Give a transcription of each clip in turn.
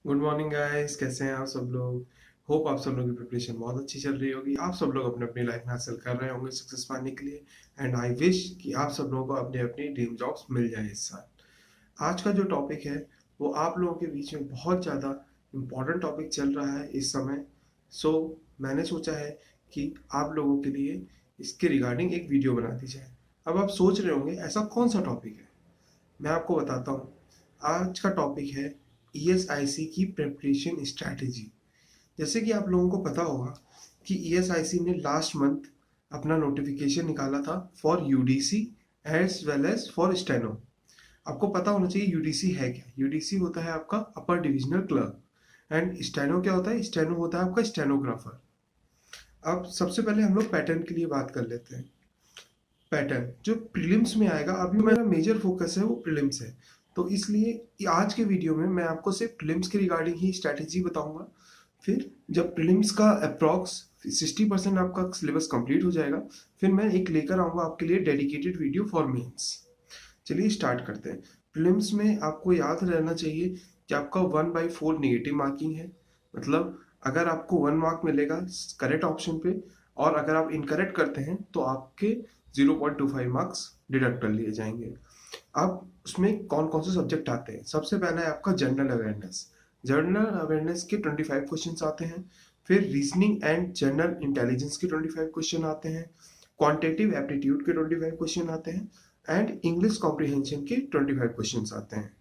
Good morning guys, कैसे हैं आप सब लोग। होप आप सब लोगों की प्रिपरेशन बहुत अच्छी चल रही होगी। आप सब लोग अपने अपनी लाइफ में हासिल कर रहे होंगे सक्सेस पाने के लिए। एंड आई विश कि आप सब लोगों को अपने अपनी ड्रीम जॉब्स मिल जाए इस साल। आज का जो टॉपिक है वो आप लोगों के बीच में बहुत ज़्यादा इम्पोर्टेंट टॉपिक चल रहा है इस समय। सो मैंने सोचा है कि आप लोगों के लिए इसके रिगार्डिंग एक वीडियो बना दी जाए। अब आप सोच रहे होंगे ऐसा कौन सा टॉपिक है। मैं आपको बताता हूँ। आज का टॉपिक है ईएसआईसी की प्रिपरेशन स्ट्रैटेजी। जैसे कि आप लोगों को पता होगा कि ईएसआईसी ने लास्ट मंथ अपना नोटिफिकेशन निकाला था for UDC as well as for steno. आपको पता होना चाहिए यूडीसी है क्या। यूडीसी होता है आपका अपर डिविजनल क्लर्क एंड स्टेनो क्या होता है। स्टेनो होता है आपका स्टेनोग्राफर। अब सबसे पहले हम लोग पैटर्न के लिए बात कर लेते हैं। पैटर्न जो प्रीलिम्स में आएगा, अभी मेरा मेजर फोकस है वो प्रीलिम्स है। तो इसलिए आज के वीडियो में मैं आपको सिर्फ प्रीलिम्स के रिगार्डिंग ही स्ट्रैटेजी बताऊंगा। फिर जब प्रीलिम्स का अप्रॉक्स 60% आपका सिलेबस कंप्लीट हो जाएगा, फिर मैं एक लेकर आऊंगा आपके लिए डेडिकेटेड वीडियो फॉर मेंस। चलिए स्टार्ट करते हैं। प्रीलिम्स में आपको याद रहना चाहिए कि आपका 1/4 नेगेटिव मार्किंग है। मतलब अगर आपको 1 मार्क मिलेगा करेक्ट ऑप्शन पे, और अगर आप इनकरेक्ट करते हैं तो आपके 0.25 मार्क्स डिडक्ट कर लिए जाएंगे। अब उसमें कौन कौन से सब्जेक्ट आते हैं। सबसे पहला है आपका जनरल अवेयरनेस। जनरल अवेयरनेस के 25 क्वेश्चन आते हैं। फिर रीजनिंग एंड जनरल इंटेलिजेंस के 25 क्वेश्चन आते हैं। क्वांटिटेटिव एप्टीट्यूड के 25 क्वेश्चन आते हैं। एंड इंग्लिश कॉम्प्रिहेंशन के 25 क्वेश्चन आते हैं।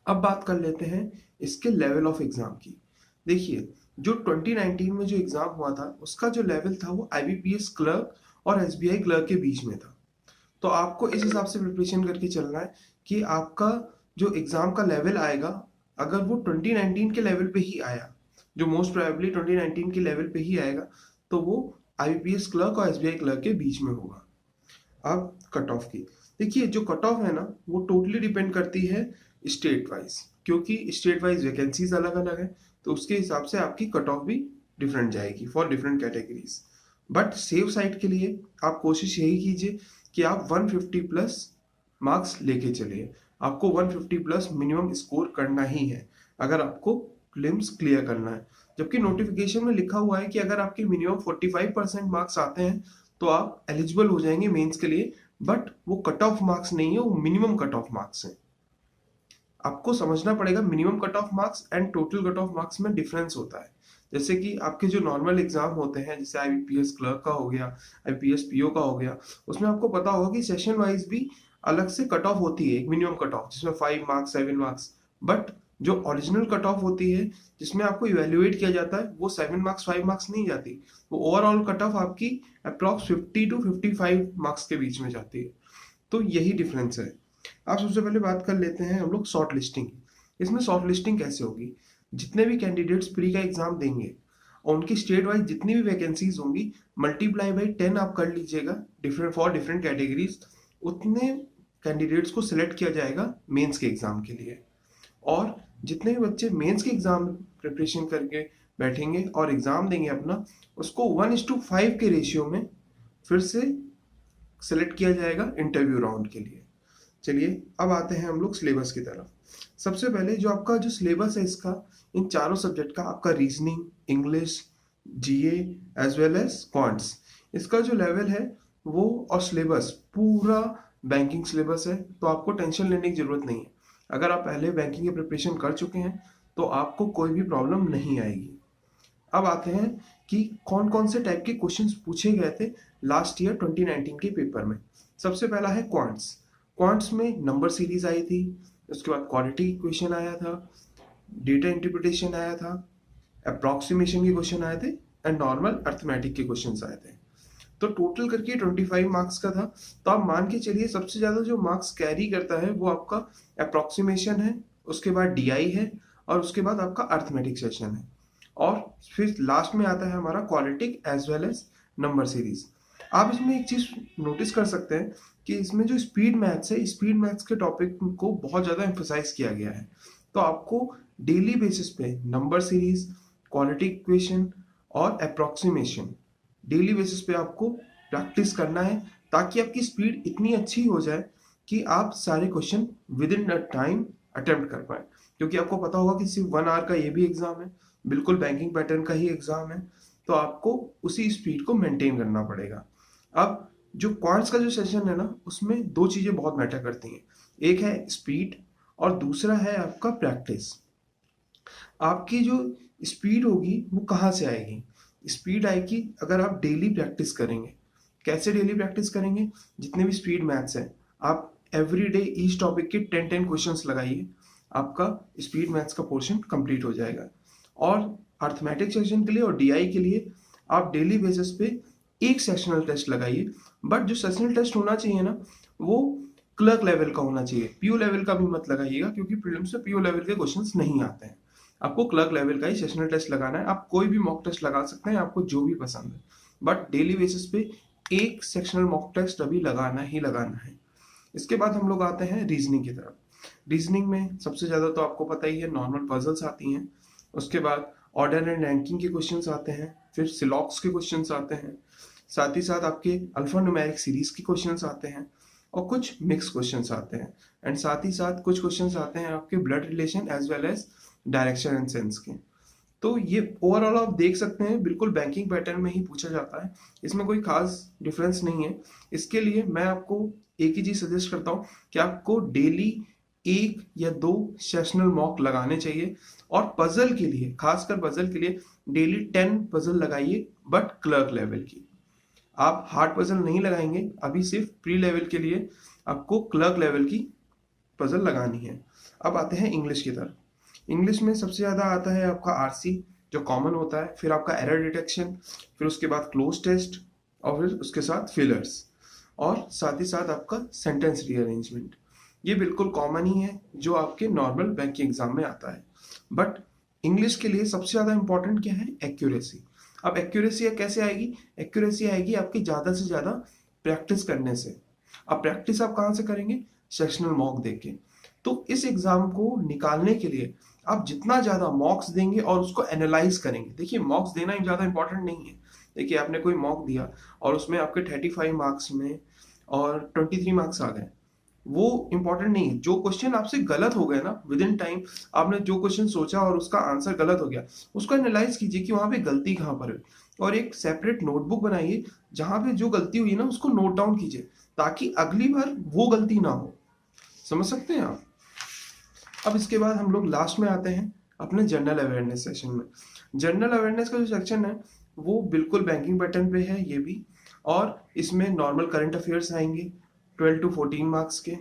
अब बात कर लेते हैं इसके लेवल ऑफ एग्जाम की। देखिए, जो 2019 में जो एग्जाम हुआ था उसका जो लेवल था वो आईबीपीएस क्लर्क और एसबीआई क्लर्क के बीच में था। तो आपको इस हिसाब से प्रिपरेशन करके चलना है कि आपका जो एग्जाम का लेवल आएगा, अगर वो 2019 के लेवल पे ही आया, जो मोस्ट प्रोबेबली 2019 के लेवल पे ही आएगा, तो वो आईबीपीएस क्लर्क और एसबीआई क्लर्क के बीच में होगा। अब कट ऑफ की देखिए, जो कट ऑफ है ना वो टोटली डिपेंड करती है स्टेट वाइज, क्योंकि स्टेट वाइज वैकेंसीज अलग अलग है। तो उसके हिसाब से आपकी कट ऑफ भी डिफरेंट जाएगी for different categories. But safe side के लिए आप कोशिश यही कीजिए कि आप 150 प्लस मार्क्स लेके चलिए। आपको 150 प्लस मिनिमम स्कोर करना ही है अगर आपको प्रीलिम्स क्लियर करना है। जबकि नोटिफिकेशन में लिखा हुआ है कि अगर आपके मिनिमम 45% मार्क्स आते हैं तो आप एलिजिबल हो जाएंगे मेंस के लिए। बट वो कट ऑफ मार्क्स नहीं है, वो मिनिमम कट ऑफ मार्क्स है। आपको समझना पड़ेगा minimum cut off marks and total cut off marks में डिफरेंस होता है। जैसे कि आपके जो नॉर्मल एग्जाम होते हैं, जैसे आईबीपीएस क्लर्क का हो गया, आईपीएस पीओ का हो गया, उसमें आपको पता होगा कि सेशन वाइज भी अलग से कट ऑफ होती है, एक मिनिमम कट ऑफ जिसमें 5 मार्क्स 7 मार्क्स। बट जो ओरिजिनल कट ऑफ होती है जिसमें आपको इवेल्युएट किया जाता है, वो 7 मार्क्स 5 मार्क्स नहीं जाती। वो ओवरऑल कट ऑफ आपकी अप्रॉक्स 50 to 55 मार्क्स के बीच में जाती है। तो यही डिफरेंस है। आप सबसे पहले बात कर लेते हैं हम लोग शॉर्ट लिस्टिंग। इसमें शॉर्ट लिस्टिंग कैसे होगी। जितने भी कैंडिडेट्स प्री का एग्जाम देंगे और उनकी स्टेट वाइज जितनी भी वैकेंसीज होंगी, मल्टीप्लाई बाई 10 आप कर लीजिएगा डिफरेंट फॉर डिफरेंट कैटेगरीज। उतने कैंडिडेट्स को सिलेक्ट किया जाएगा मेंस के एग्जाम के लिए। और जितने भी बच्चे मेंस के एग्जाम प्रिपरेशन करके बैठेंगे और एग्जाम देंगे अपना, उसको 1:5 के रेशियो में फिर से सेलेक्ट किया जाएगा इंटरव्यू राउंड के लिए। चलिए अब आते हैं हम लोग सिलेबस की तरफ। सबसे पहले जो आपका जो सिलेबस है इसका, इन चारों सब्जेक्ट का, आपका रीजनिंग, इंग्लिश, जीए एज वेल एज क्वांट्स, इसका जो लेवल है वो और सिलेबस पूरा बैंकिंग सिलेबस है। तो आपको टेंशन लेने की जरूरत नहीं है। अगर आप पहले बैंकिंग की प्रिपरेशन कर चुके हैं तो आपको कोई भी प्रॉब्लम नहीं आएगी। अब आते हैं कि कौन कौन से टाइप के क्वेश्चंस पूछे गए थे लास्ट ईयर 2019 के पेपर में। सबसे पहला है क्वांट्स। क्वांट्स में नंबर सीरीज आई थी, उसके बाद क्वालिटी क्वेश्चन आया था, डेटा इंटरप्रिटेशन आया था, अप्रोक्सीमेशन के क्वेश्चन आए थे एंड नॉर्मल अर्थमेटिक के क्वेश्चन आए थे। तो टोटल करके 25 मार्क्स का था। तो आप मान के चलिए सबसे ज्यादा जो मार्क्स कैरी करता है वो आपका अप्रोक्सीमेशन है, उसके बाद डीआई है, और उसके बाद आपका अर्थमेटिक सेशन है। और फिर लास्ट में आता है हमारा qualitative as well as number series. आप इसमें एक चीज नोटिस कर सकते हैं कि इसमें जो स्पीड मैथ्स है, स्पीड मैथ्स के टॉपिक को बहुत ज्यादा एम्फोसाइज किया गया है। तो आपको डेली बेसिस पे नंबर सीरीज, क्वालिटी इक्वेशन और अप्रोक्सीमेशन डेली बेसिस पे आपको प्रैक्टिस करना है, ताकि आपकी स्पीड इतनी अच्छी हो जाए कि आप सारे question with in a time attempt कर पाए। क्योंकि आपको पता होगा कि सिर्फ 1 आवर का ये भी एग्जाम है, बिल्कुल बैंकिंग पैटर्न का ही एग्जाम है, तो आपको उसी स्पीड को मेंटेन करना पड़ेगा। अब जो क्वांट्स का जो सेशन है ना, उसमें दो चीजें बहुत मैटर करती हैं। एक है स्पीड और दूसरा है आपका प्रैक्टिस। आपकी जो स्पीड होगी वो कहाँ से आएगी? स्पीड आएगी अगर आप डेली प्रैक्टिस करेंगे। कैसे डेली प्रैक्टिस करेंगे? जितने भी स्पीड मैथ्स हैं, आप एवरी डे ईच टॉपिक के 10-10 क्वेश्चंस लगाइए, आपका स्पीड मैथ्स का पोर्शन कंप्लीट हो जाएगा। और अर्थमेटिक सेक्शन के लिए और डीआई के लिए आप डेली बेसिस पे एक सेक्शनल टेस्ट लगाइए। बट जो सेक्शनल टेस्ट होना चाहिए ना, वो क्लर्क लेवल का होना चाहिए। पीओ लेवल का भी मत लगाइएगा, क्योंकि प्रीलिम्स में पीओ लेवल के क्वेश्चंस नहीं आते हैं। आपको क्लर्क लेवल का ही सेशनल टेस्ट लगाना है। आप कोई भी मॉक टेस्ट लगा सकते हैं, आपको जो भी पसंद है, बट डेली बेसिस पे एक सेक्शनल मॉक टेस्ट अभी लगाना ही लगाना है। इसके बाद हम लोग आते हैं रीजनिंग की तरफ। रीजनिंग में सबसे ज्यादा तो आपको पता ही है, नॉर्मल पजल्स आती हैं, उसके बाद ऑर्डर एंड रैंकिंग के क्वेश्चंस आते हैं, फिर सिलॉक्स के क्वेश्चंस आते हैं, साथ ही साथ आपके अल्फा न्यूमेरिक सीरीज के क्वेश्चंस आते हैं, और कुछ मिक्स क्वेश्चंस आते हैं, एंड साथ ही साथ कुछ क्वेश्चंस आते हैं आपके blood relation as well as direction and sense के। तो ये ओवरऑल आप देख सकते हैं बिल्कुल बैंकिंग पैटर्न में ही पूछा जाता है, इसमें कोई खास डिफरेंस नहीं है। इसके लिए मैं आपको एक ही चीज सजेस्ट करता हूँ कि आपको डेली 1 या 2 सेशनल मॉक लगाने चाहिए, और पजल के लिए, खासकर पजल के लिए डेली 10 पजल लगाइए, बट क्लर्क लेवल की। आप हार्ड पजल नहीं लगाएंगे, अभी सिर्फ प्री लेवल के लिए आपको क्लर्क लेवल की पजल लगानी है। अब आते हैं इंग्लिश की तरफ। इंग्लिश में सबसे ज्यादा आता है आपका आरसी, जो कॉमन होता है, फिर आपका एरर डिटेक्शन, फिर उसके बाद क्लोज टेस्ट, और फिर उसके साथ फिलर्स, और साथ ही साथ आपका सेंटेंस रीअरेंजमेंट। ये बिल्कुल कॉमन ही है जो आपके नॉर्मल बैंकिंग एग्जाम में आता है। बट इंग्लिश के लिए सबसे ज्यादा इंपॉर्टेंट क्या है? एक्यूरेसी। अब एक्यूरेसी कैसे आएगी? एक्यूरेसी आएगी आपकी ज्यादा से ज्यादा प्रैक्टिस करने से। अब प्रैक्टिस आप कहाँ से करेंगे? सेक्शनल मॉक देके। तो इस एग्जाम को निकालने के लिए आप जितना ज्यादा मॉक्स देंगे और उसको एनालाइज करेंगे। देखिए, मॉक्स देना ही ज्यादा इंपॉर्टेंट नहीं है। देखिए, आपने कोई मॉक दिया और उसमें आपके 35 मार्क्स में और 23 मार्क्स आ गए, वो इंपॉर्टेंट नहीं है। जो क्वेश्चन आपसे गलत हो गए ना, विद इन टाइम आपने जो क्वेश्चन सोचा और उसका आंसर गलत हो गया, उसको एनालाइज कीजिए कि वहां पे गलती कहाँ पर है, और एक सेपरेट नोटबुक बनाइए जहां पे जो गलती हुई ना उसको नोट डाउन कीजिए, ताकि अगली बार वो गलती ना हो। समझ सकते हैं आप? अब इसके बाद हम लोग लास्ट में आते हैं अपने जनरल अवेयरनेस सेशन में। जनरल अवेयरनेस का जो सेक्शन है वो बिल्कुल बैंकिंग पैटर्न पे है ये भी, और इसमें नॉर्मल करंट अफेयर्स आएंगे 12 to 14 मार्क्स के।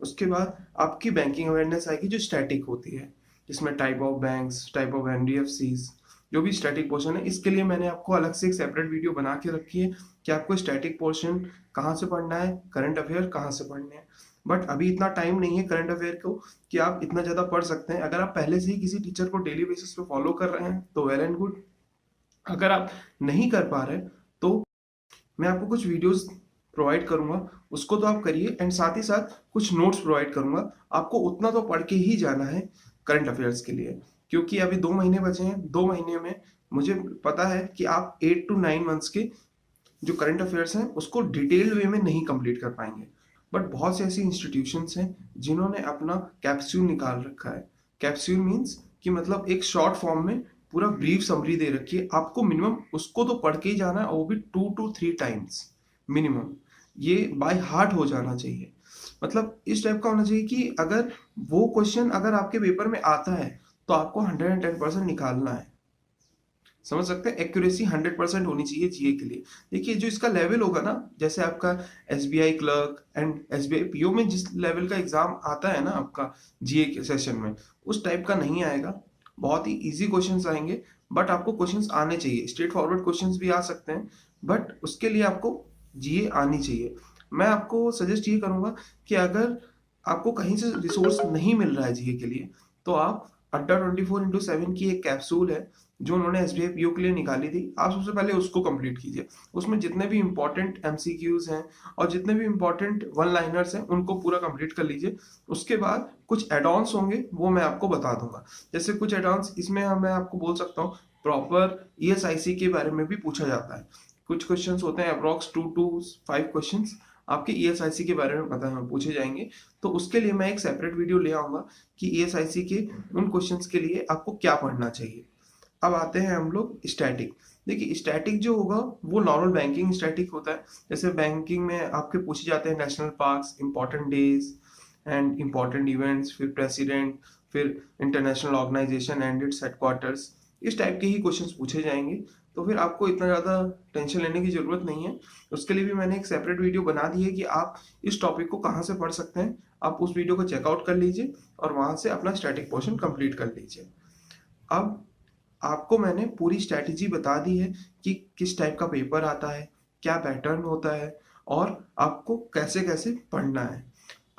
उसके बाद आपकी बैंकिंग अवेयरनेस आएगी जो स्टैटिक होती है, जिसमें type of banks, type of NBFCs, जो भी स्टैटिक पोर्शन है। इसके लिए मैंने आपको अलग से एक सेपरेट वीडियो बना के रखी है कि आपको स्टैटिक पोर्शन कहाँ से पढ़ना है, करंट अफेयर कहाँ से पढ़ने हैं। बट अभी इतना टाइम नहीं है करंट अफेयर को कि आप इतना ज्यादा पढ़ सकते हैं। अगर आप पहले से ही किसी टीचर को डेली बेसिस पे फॉलो कर रहे हैं तो वेल एंड गुड। अगर आप नहीं कर पा रहे तो मैं आपको कुछ वीडियोस प्रोवाइड करूंगा, उसको तो आप करिए, एंड साथ ही साथ कुछ नोट्स प्रोवाइड करूंगा। आपको उतना तो पढ़ के ही जाना है करंट अफेयर्स के लिए, क्योंकि अभी 2 महीने बचे हैं। 2 महीने में मुझे पता है कि आप 8 to 9 मंथ्स के जो करंट अफेयर्स हैं उसको डिटेल्ड वे में नहीं कंप्लीट कर पाएंगे। बट बहुत से ऐसी इंस्टीट्यूशंस हैं जिन्होंने अपना कैप्सूल निकाल रखा है। कैप्सूल मीन्स कि मतलब एक शॉर्ट फॉर्म में पूरा ब्रीफ समरी दे रखी है, आपको मिनिमम उसको तो पढ़ के ही जाना है, और वो भी 2 to 3 टाइम्स मिनिमम। ये बाय हार्ट हो जाना चाहिए, मतलब इस टाइप का होना चाहिए कि अगर वो क्वेश्चन अगर आपके पेपर में आता है तो आपको 110% निकालना है। समझ सकते हैं? एक्यूरेसी 100% होनी चाहिए जीए के लिए। देखिए, जो इसका लेवल होगा ना, जैसे आपका SBI clerk and SBI PO में जिस लेवल का एग्जाम आता है ना आपका जीए के सेशन में, उस टाइप का नहीं आएगा। बहुत ही इजी क्वेश्चंस आएंगे, बट आपको क्वेश्चंस आने चाहिए। स्ट्रेट फॉरवर्ड क्वेश्चंस भी आ सकते हैं, बट उसके लिए आपको जीए आनी चाहिए। मैं आपको सजेस्ट ये करूंगा कि अगर आपको कहीं से रिसोर्स नहीं मिल रहा है जीए के लिए, तो आप अड्डा 24/7 की एक कैप्सूल है जो उन्होंने एसबीआई पीओ के लिए निकाली थी, आप सबसे पहले उसको कंप्लीट कीजिए। उसमें जितने भी इंपॉर्टेंट एमसीक्यूज हैं और जितने भी इंपॉर्टेंट वन लाइनर्स हैं उनको पूरा कंप्लीट कर लीजिए। उसके बाद कुछ एड ऑन्स होंगे वो मैं आपको बता दूंगा। जैसे कुछ एड ऑन्स इसमें मैं आपको बोल सकता हूँ, प्रॉपर ईएसआईसी के बारे में भी पूछा जाता है। कुछ क्वेश्चंस होते हैं अप्रॉक्स 2 to 5 क्वेश्चंस, आपके ईएसआईसी के बारे में पता है पूछे जाएंगे। तो उसके लिए मैं एक सेपरेट वीडियो ले आऊंगा कि ईएसआईसी के उन क्वेश्चंस के लिए आपको क्या पढ़ना चाहिए। अब आते हैं हम लोग स्टैटिक। देखिए स्टैटिक जो होगा वो नॉर्मल बैंकिंग स्टैटिक होता है। जैसे बैंकिंग में आपके पूछे जाते हैं national parks, important days and important events, फिर प्रेसिडेंट, फिर international organization and its headquarters, इस टाइप के ही क्वेश्चंस पूछे जाएंगे। तो फिर आपको इतना ज़्यादा टेंशन लेने की ज़रूरत नहीं है। उसके लिए भी मैंने एक सेपरेट वीडियो बना दी है कि आप इस टॉपिक को कहाँ से पढ़ सकते हैं। आप उस वीडियो को चेकआउट कर लीजिए और वहाँ से अपना स्टैटिक पोर्शन कंप्लीट कर लीजिए। अब आपको मैंने पूरी स्ट्रैटेजी बता दी है कि किस टाइप का पेपर आता है, क्या पैटर्न होता है और आपको कैसे कैसे पढ़ना है।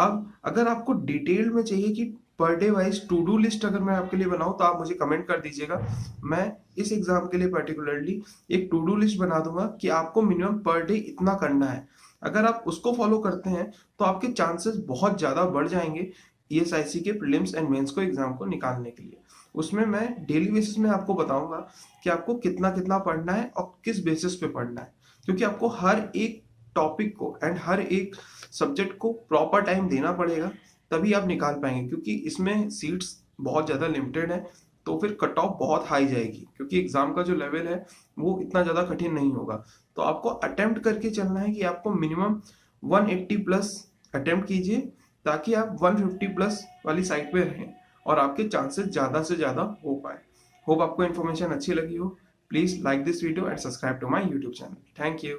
अब अगर आपको डिटेल में चाहिए कि per day wise to do list अगर मैं आपके लिए बनाऊं तो आप मुझे कमेंट कर दीजिएगा। मैं इस एग्जाम के लिए पर्टिकुलरली एक टू डू लिस्ट बना दूंगा कि आपको मिनिमम पर डे इतना करना है। अगर आप उसको फॉलो करते हैं तो आपके चांसेस बहुत ज़्यादा बढ़ जाएंगे ईएसआईसी के प्रीलिम्स एंड मेंस को एग्जाम को निकालने के लिए। उसमें मैं डेली बेसिस में आपको बताऊंगा कि आपको कितना कितना पढ़ना है और किस बेसिस पे पढ़ना है, क्योंकि आपको हर एक टॉपिक को एंड हर एक सब्जेक्ट को प्रॉपर टाइम देना पड़ेगा, तभी आप निकाल पाएंगे। क्योंकि इसमें सीट्स बहुत ज़्यादा लिमिटेड है, तो फिर कट ऑफ बहुत हाई जाएगी, क्योंकि एग्जाम का जो लेवल है वो इतना ज़्यादा कठिन नहीं होगा। तो आपको अटेम्प्ट करके चलना है कि आपको मिनिमम 180 प्लस अटेम्प्ट कीजिए, ताकि आप 150 प्लस वाली साइड पे रहें और आपके चांसेस ज़्यादा से ज़्यादा हो पाए। होप आपको इन्फॉर्मेशन अच्छी लगी हो। Please like this video and subscribe to my YouTube channel. Thank you.